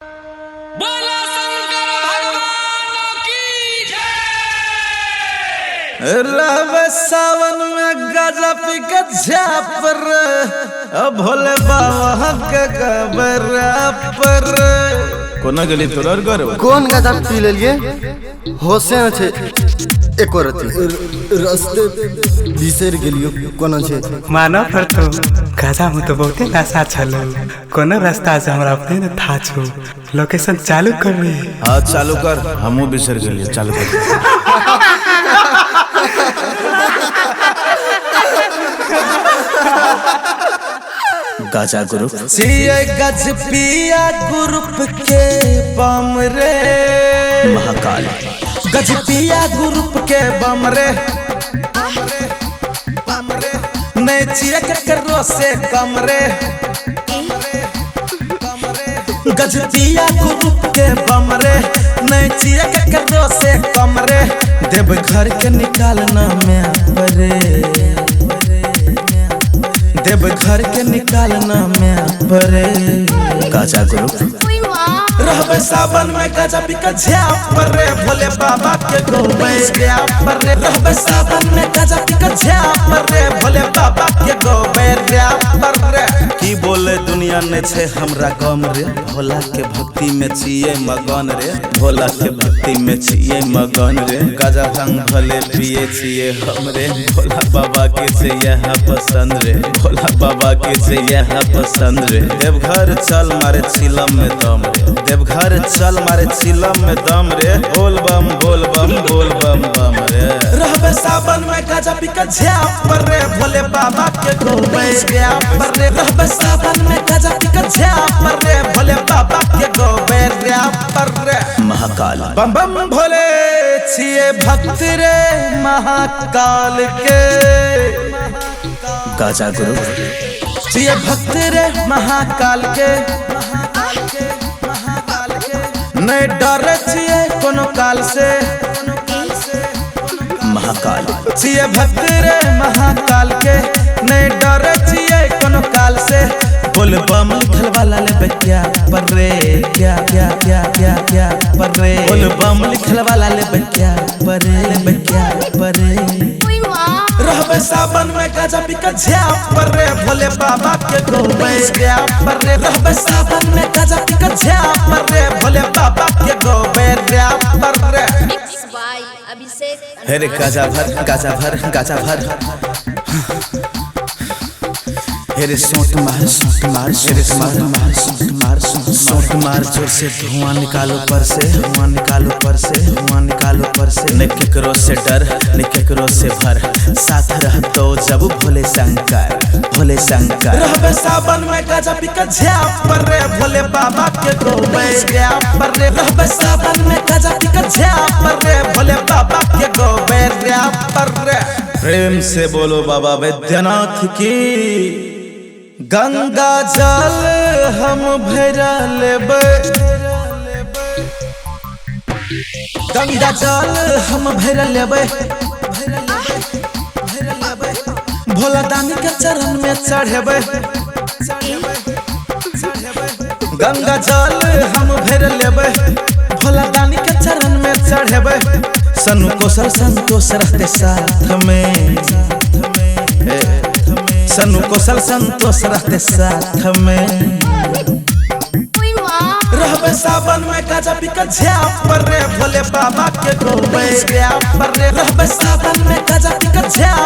बोला शंकर भगवान की जय। रब सावन में गजा पी के झापर भोले बाबा के कबर पर कोना गली तोर घर कौन गाजा पी लेलिए होशे छे एको रति रास्ते बिसर गेलियो कोना छे मानो पर तो गाजा में तो बहुते नशा छलल कोनो रास्ता से हमरा अपने न था छो लोकेशन चालू कर रे। हां चालू कर हमहू बिसर गेलिए चालू कर गाजा ग्रुप सीए गज पिया ग्रुप के बम रे महाकाल गज पिया ग्रुप के बम रे नहीं चिया के करो से कम रे गज पिया ग्रुप के बम रे नहीं चिया के करो से कम रे देव घर के निकालना में परे देव घर के निकालना में परे गाजा ग्रुप रहबे सावन में गाजा पी के झाप पर रे भोले बाबा के गोबे गया पर रे रहबे सावन में गाजा पी के झाप पर रे भोले बाबा के गोबे गया पर रे की बोले दुनिया ने छे हमरा गम रे भोला के भक्ति में छिए मगन रे भोला के भक्ति में छिए मगन रे गाजा भांग भले पिए छिए हमरे भोला बाबा के से यह पसंद रे भोला बाबा के से यह पसंद रे देवघर चल मारे चिलम में दम रे देवघर चल मारे चिलम में दम रे बोल बम बम रे रहबे सावन में गाजा पी के झाप पर रे भोले बाबा के गोबे गया पर रे रहबे सावन में गाजा पी के झाप पर रे भोले बाबा के गोबे गया पर रे महाकाल बम बम भोले छिए भक्त रे महाकाल के गाजा ग्रुप छिए भक्त रे महाकाल के नहीं डर छिए कोनो काल से महाकाल छिए भक्त रे महाकाल के नहीं डर छिए कोनो काल से बोल बम लिखल वाला ले क्या पर रे क्या क्या क्या क्या क्या पर रे बोल बम लिखल वाला ले क्या पर रे रहबे सावन में गाजा पी के झाप पर रे भोले बाबा के गोबे गया पर रे रहबे सावन में गाजा पी के झाप पर रे भोले बाबा के गोबे गया पर रे अभिषेक हेरे गाजा भर हेरे सोट मार हेरे सोट मार जोर से धुआं निकालो पर से न केकरो से डर न केकरो से भर साथ रहतो जब भोले शंकर रहबे सावन में गाजा पी के झाप पर रे भोले बाबा के गोबे गया पर रे रहबे सावन में गाजा पी के झाप पर रे भोले बाबा के गोबे गया पर रे प्रेम से बोलो बाबा वैद्यनाथ की गंगा जल हम भरा लेबे गंगा जल हम भरा लेबे भोला दानी के चरण में चढ़ेबे गंगा जल हम भरा लेबे भोला दानी के चरण में चढ़ेबे सनु कौशल संतोष रहते साथ में सनु कौशल संतोष रहते साथ में रहबे सावन में गाजा पी के झाप पर रे भोले बाबा के गोबे गया पर रे रहबे सावन में गाजा पी के झाप